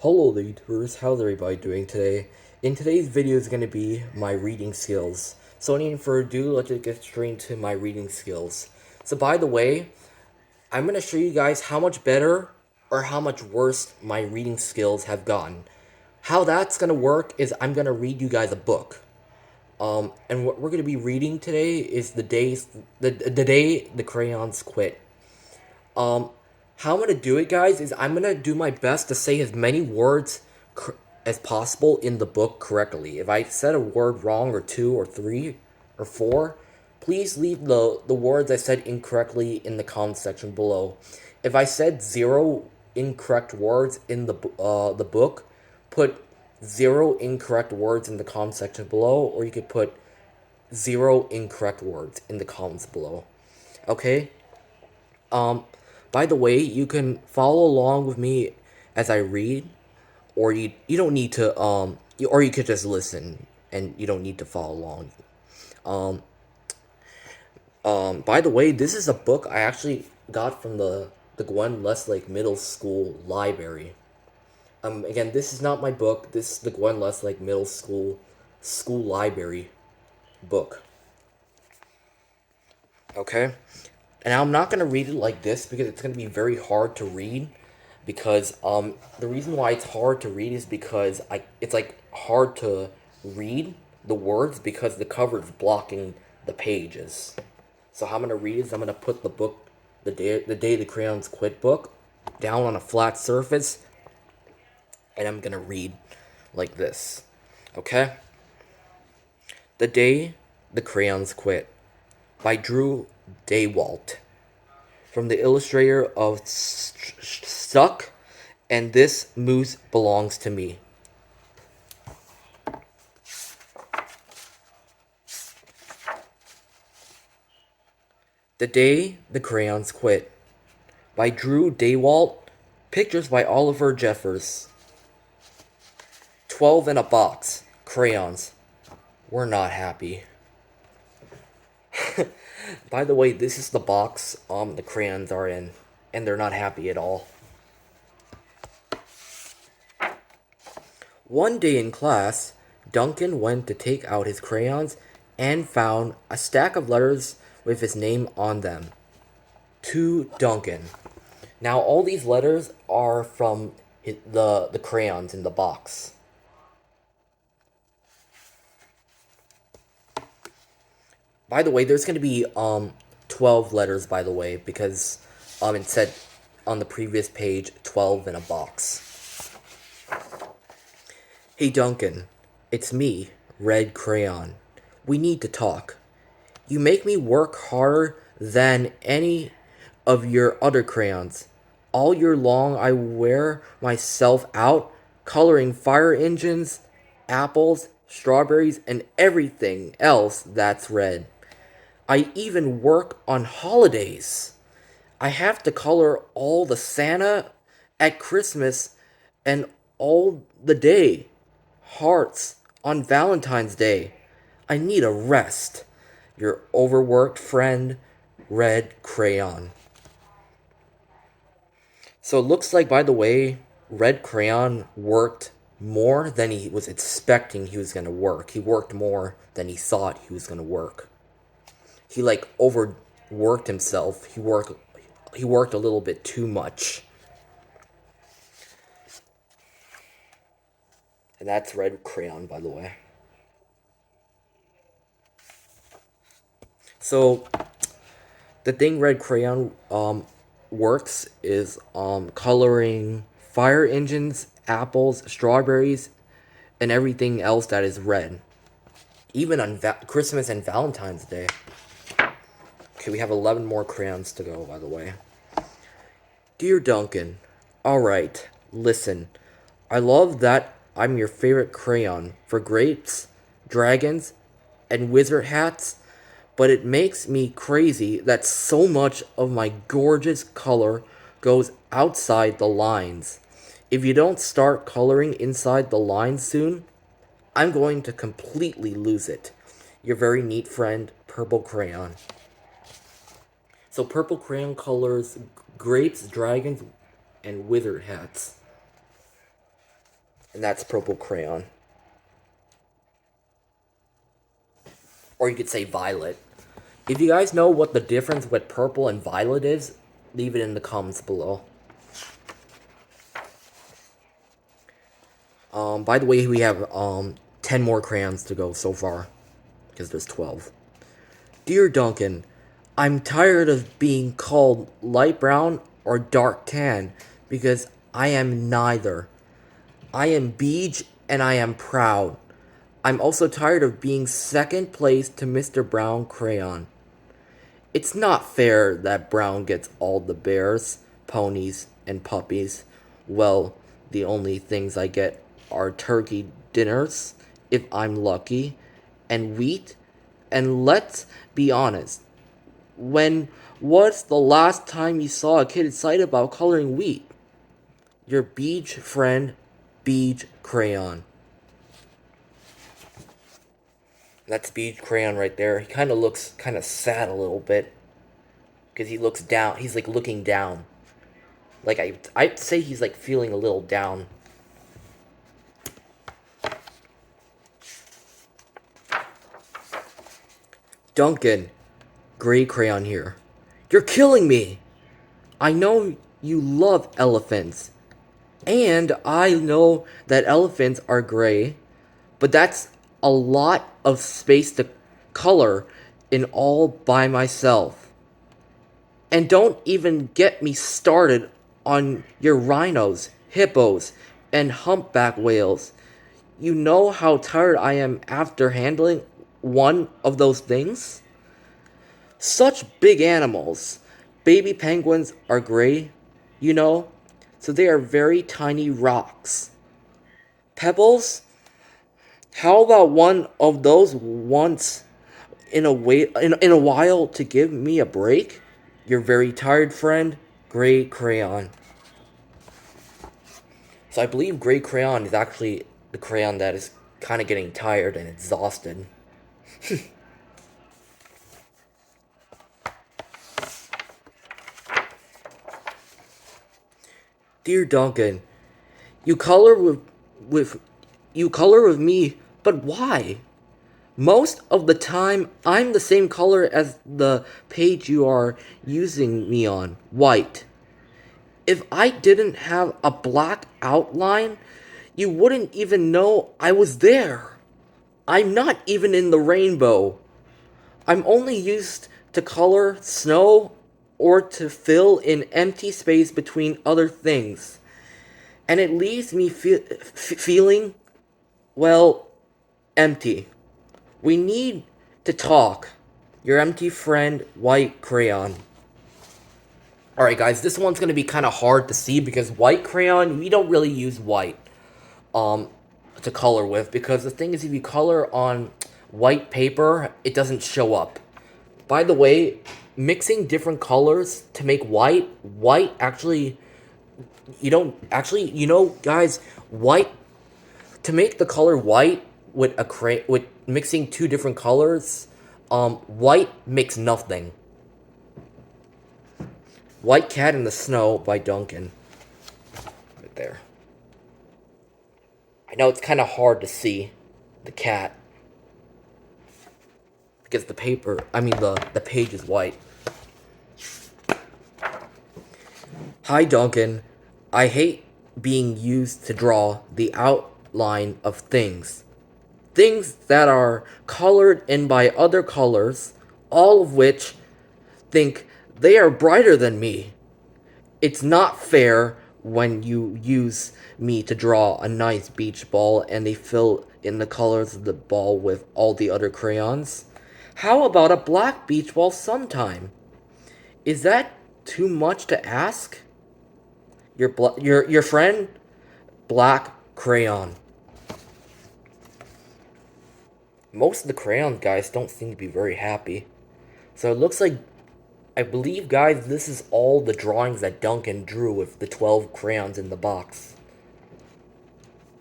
Hello YouTubers, how's everybody doing today? In today's video is going to be my reading skills. So without further ado, let's just get straight into my reading skills. So by the way, I'm going to show you guys how much better or how much worse my reading skills have gotten. How that's going to work is I'm going to read you guys a book. And what we're going to be reading today is the day the crayons quit. How I'm gonna do it, guys, is I'm gonna do my best to say as many words as possible in the book correctly. If I said a word wrong, or two, or three, or four, please leave the words I said incorrectly in the comment section below. If I said zero incorrect words in the book, put zero incorrect words in the comment section below, or you could put zero incorrect words in the comments below. Okay? Um, by the way, you can follow along with me as I read, or you don't need to or you could just listen and you don't need to follow along. Um, by the way, this is a book I actually got from the Gwen Leslie Middle School library. Again, this is not my book. This is the Gwen Leslie Middle School library book. Okay? And I'm not going to read it like this because it's going to be very hard to read. Because the reason why it's hard to read is because it's like hard to read the words because the cover is blocking the pages. So how I'm going to read is I'm going to put the book, the day the crayons quit book, down on a flat surface. And I'm going to read like this. Okay? The Day the Crayons Quit by Drew Daywalt, from the illustrator of Stuck, and This Moose Belongs to Me. The Day the Crayons Quit by Drew Daywalt, pictures by Oliver Jeffers. 12 in a box, crayons. We're not happy. By the way, this is the box the crayons are in, and they're not happy at all. One day in class, Duncan went to take out his crayons and found a stack of letters with his name on them. To Duncan. Now all these letters are from the crayons in the box. By the way, there's going to be 12 letters, by the way, because it said on the previous page 12 in a box. Hey Duncan, it's me, Red Crayon. We need to talk. You make me work harder than any of your other crayons. All year long I wear myself out coloring fire engines, apples, strawberries, and everything else that's red. I even work on holidays. I have to color all the Santa at Christmas and all the day hearts on Valentine's Day. I need a rest. Your overworked friend, Red Crayon. So it looks like, by the way, Red Crayon worked more than he was expecting he was going to work. He worked more than he thought he was going to work. He like overworked himself. He worked a little bit too much. And that's Red Crayon, by the way. So the thing Red Crayon works is coloring fire engines, apples, strawberries, and everything else that is red. Even on Christmas and Valentine's Day. Okay, we have 11 more crayons to go, by the way. Dear Duncan, alright, listen. I love that I'm your favorite crayon for grapes, dragons, and wizard hats, but it makes me crazy that so much of my gorgeous color goes outside the lines. If you don't start coloring inside the lines soon, I'm going to completely lose it. Your very neat friend, Purple Crayon. So Purple Crayon colors grapes, dragons, and wizard hats. And that's purple crayon. Or you could say violet. If you guys know what the difference with purple and violet is, leave it in the comments below. By the way, we have 10 more crayons to go so far, because there's 12. Dear Duncan, I'm tired of being called light brown or dark tan, because I am neither. I am beige and I am proud. I'm also tired of being second place to Mr. Brown Crayon. It's not fair that Brown gets all the bears, ponies, and puppies. Well, the only things I get are turkey dinners, if I'm lucky, and wheat. And let's be honest, when was the last time you saw a kid excited about coloring wheat? Your beige friend, Beige Crayon. That's Beige Crayon right there. He kind of looks kind of sad a little bit. Because he looks down. He's like looking down. Like I'd say he's like feeling a little down. Duncan, Gray Crayon here. You're killing me! I know you love elephants. And I know that elephants are gray. But that's a lot of space to color in all by myself. And don't even get me started on your rhinos, hippos, and humpback whales. You know how tired I am after handling one of those things? Such big animals. Baby penguins are gray, you know, so they are very tiny rocks. Pebbles? How about one of those once in a while to give me a break? Your very tired friend, Gray Crayon. So I believe Gray Crayon is actually the crayon that is kind of getting tired and exhausted. Dear Duncan, you color with me, but why? Most of the time, I'm the same color as the page you are using me on, white. If I didn't have a black outline, you wouldn't even know I was there. I'm not even in the rainbow. I'm only used to color snow or to fill in empty space between other things. And it leaves me feeling, well, empty. We need to talk. Your empty friend, White Crayon. Alright guys, this one's going to be kind of hard to see because white crayon, we don't really use white to color with. Because the thing is, if you color on white paper, it doesn't show up. By the way, mixing different colors to make white actually, guys, white, to make the color white with mixing two different colors, white makes nothing. White Cat in the Snow by Duncan. Right there. I know it's kind of hard to see the cat. Because the page is white. Hi Duncan. I hate being used to draw the outline of things. Things that are colored in by other colors, all of which think they are brighter than me. It's not fair when you use me to draw a nice beach ball and they fill in the colors of the ball with all the other crayons. How about a black beach ball sometime? Is that too much to ask? Your friend, Black Crayon. Most of the crayon guys don't seem to be very happy. So it looks like, I believe, guys, this is all the drawings that Duncan drew with the 12 crayons in the box.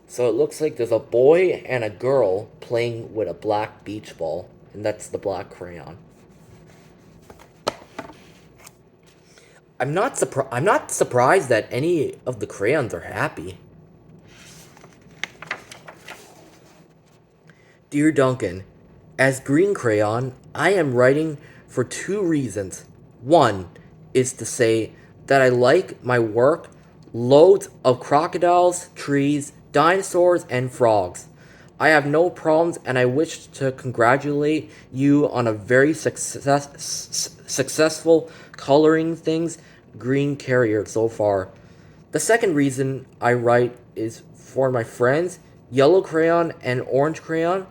So it looks like there's a boy and a girl playing with a black beach ball, and that's the black crayon. I'm not surprised that any of the crayons are happy. Dear Duncan, as Green Crayon, I am writing for two reasons. One is to say that I like my work, loads of crocodiles, trees, dinosaurs, and frogs. I have no problems, and I wish to congratulate you on a very successful coloring things green carrier so far. The second reason I write is for my friends, Yellow Crayon and Orange Crayon,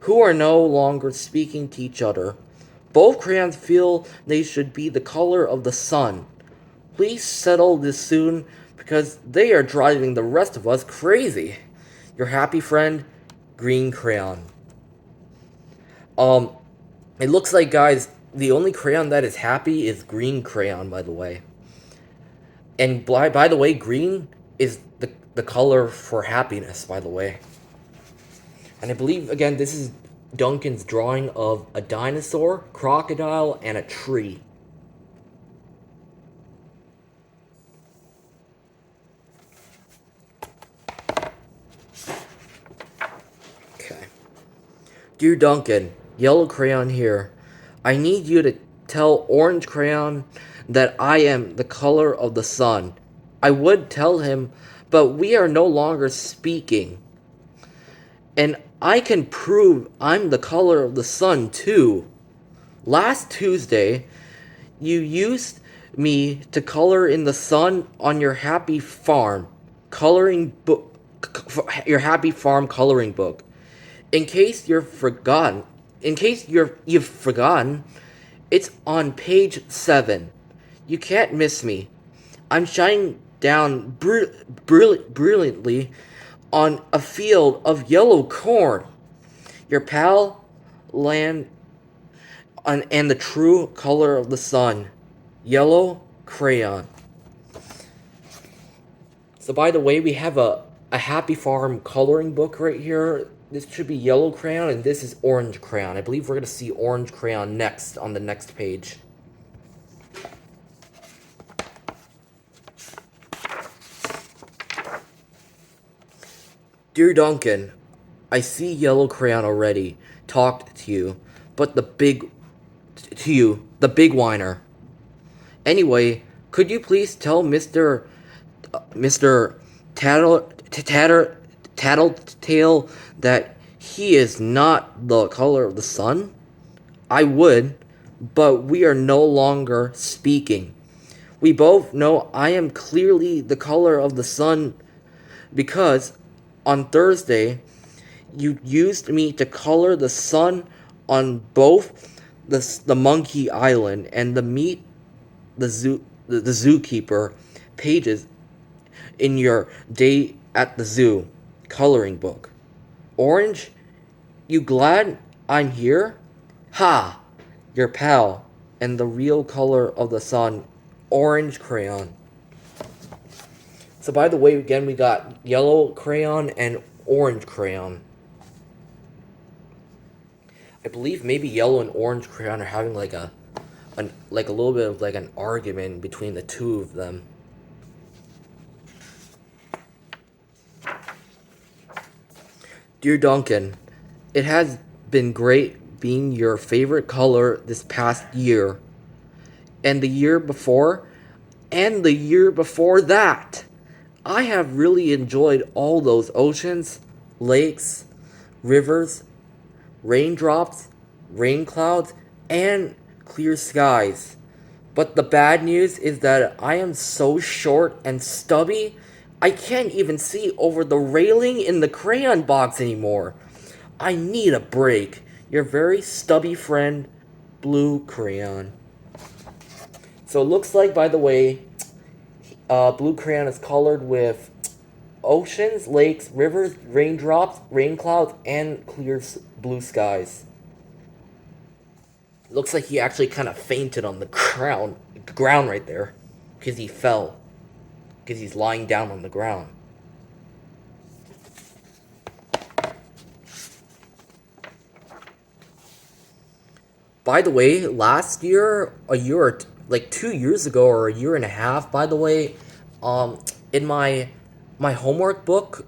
who are no longer speaking to each other. Both crayons feel they should be the color of the sun. Please settle this soon because they are driving the rest of us crazy. Your happy friend, Green Crayon. It looks like, guys, the only crayon that is happy is Green Crayon, by the way. And by the way, green is the color for happiness, by the way. And I believe, again, this is Duncan's drawing of a dinosaur, crocodile, and a tree. Okay. Dear Duncan, Yellow Crayon here. I need you to tell Orange Crayon that I am the color of the sun. I would tell him, but we are no longer speaking. And I can prove I'm the color of the sun too. Last Tuesday, you used me to color in the sun on your happy farm coloring book, your happy farm coloring book. In case you've forgotten, it's on page 7. You can't miss me. I'm shining down brilliantly on a field of yellow corn. Your pale land and the true color of the sun. Yellow Crayon. So by the way, we have a Happy Farm coloring book right here. This should be Yellow Crayon, and this is Orange Crayon. I believe we're going to see Orange Crayon next on the next page. Dear Duncan, I see Yellow Crayon already talked to you, but the big whiner. Anyway, could you please tell Mr. Tattletale that he is not the color of the sun? I would, but we are no longer speaking. We both know I am clearly the color of the sun because on Thursday you used me to color the sun on both the Monkey Island and the Zookeeper pages in your Day at the Zoo coloring book. Orange, you glad I'm here? Ha! Your pal and the real color of the sun, Orange Crayon. So by the way, again, we got Yellow Crayon and Orange Crayon. I believe maybe Yellow and Orange Crayon are having like a little bit of like an argument between the two of them. Dear Duncan, it has been great being your favorite color this past year, and the year before, and the year before that. I have really enjoyed all those oceans, lakes, rivers, raindrops, rain clouds, and clear skies. But the bad news is that I am so short and stubby, I can't even see over the railing in the crayon box anymore. I need a break. Your very stubby friend, Blue Crayon. So it looks like, by the way, Blue Crayon is colored with oceans, lakes, rivers, raindrops, rain clouds, and clear blue skies. It looks like he actually kind of fainted on the ground right there, because he fell, because he's lying down on the ground. By the way, last year, like 2 years ago or a year and a half, by the way, in my homework book,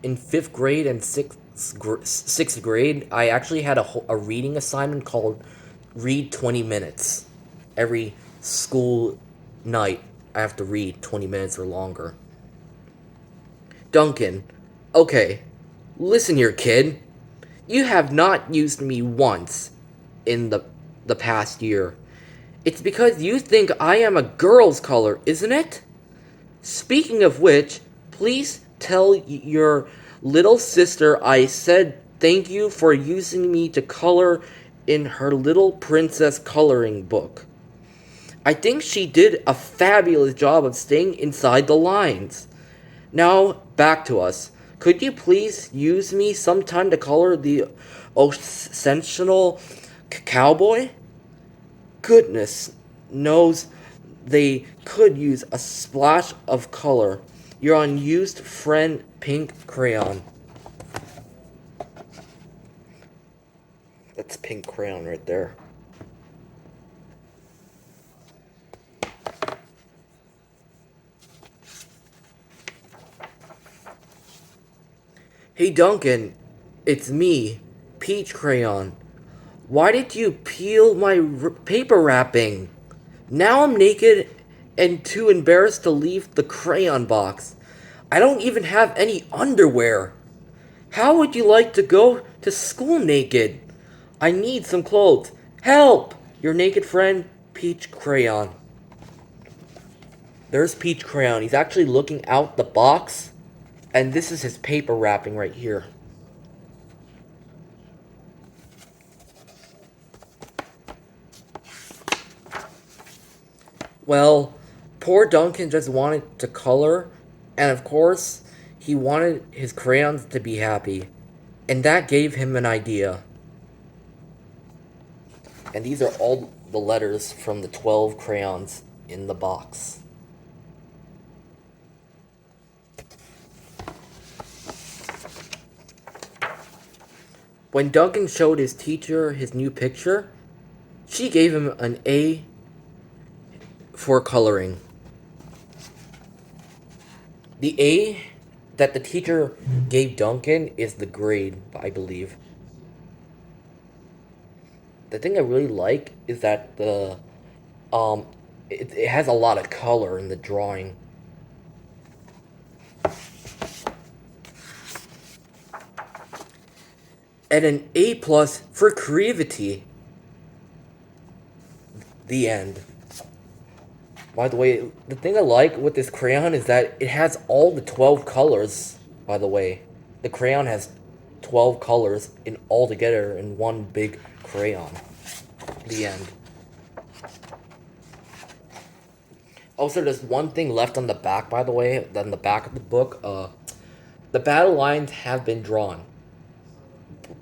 in 5th grade and 6th grade, I actually had a reading assignment called read 20 minutes. Every school night, I have to read 20 minutes or longer. Duncan, okay, listen here, kid. You have not used me once in the past year. It's because you think I am a girl's color, isn't it? Speaking of which, please tell your little sister I said thank you for using me to color in her little princess coloring book. I think she did a fabulous job of staying inside the lines. Now, back to us. Could you please use me sometime to color the Sensational Cowboy? Goodness knows they could use a splash of color. Your unused friend Pink Crayon. That's Pink Crayon right there. Hey Duncan, it's me, Peach Crayon. Why did you peel my paper wrapping? Now I'm naked and too embarrassed to leave the crayon box. I don't even have any underwear. How would you like to go to school naked? I need some clothes. Help! Your naked friend, Peach Crayon. There's Peach Crayon. He's actually looking out the box. And this is his paper wrapping right here. Well, poor Duncan just wanted to color, and of course, he wanted his crayons to be happy, and that gave him an idea. And these are all the letters from the 12 crayons in the box. When Duncan showed his teacher his new picture, she gave him an A for coloring. The A that the teacher gave Duncan is the grade, I believe. The thing I really like is that it has a lot of color in the drawing. And an A+ for creativity. The end. By the way, the thing I like with this crayon is that it has all the 12 colors, by the way. The crayon has 12 colors in all together in one big crayon. The end. Also, there's one thing left on the back, by the way, on the back of the book. The battle lines have been drawn.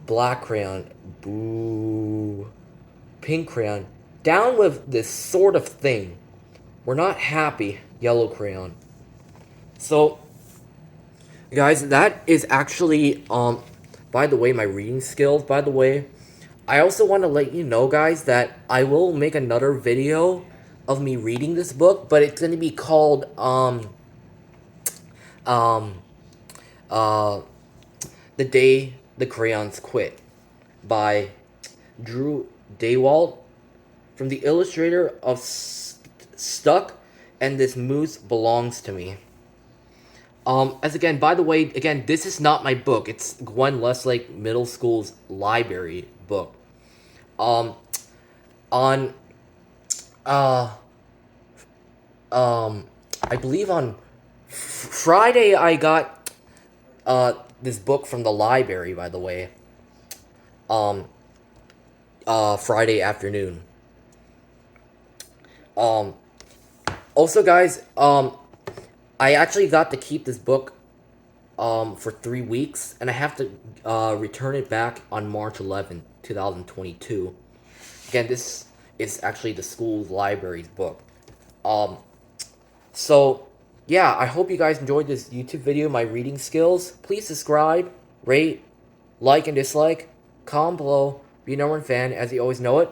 Black crayon, boo. Pink crayon, down with this sort of thing. We're not happy, yellow crayon. So, guys, that is actually, by the way, my reading skills, by the way. I also want to let you know, guys, that I will make another video of me reading this book, but it's going to be called, The Day the Crayons Quit by Drew Daywalt, from the illustrator of Stuck and This Moose Belongs to Me. As again, by the way, again, this is not my book. It's Gwen Leslie Middle School's library book. I believe on Friday I got this book from the library, by the way. Friday afternoon. Also, guys, I actually got to keep this book for 3 weeks, and I have to return it back on March 11th, 2022. Again, this is actually the school's library's book. So, yeah, I hope you guys enjoyed this YouTube video, my reading skills. Please subscribe, rate, like, and dislike. Comment below. Be a number one fan, as you always know it.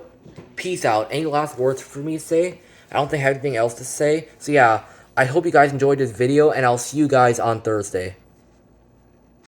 Peace out. Any last words for me to say? I don't think I have anything else to say. So yeah, I hope you guys enjoyed this video, and I'll see you guys on Thursday.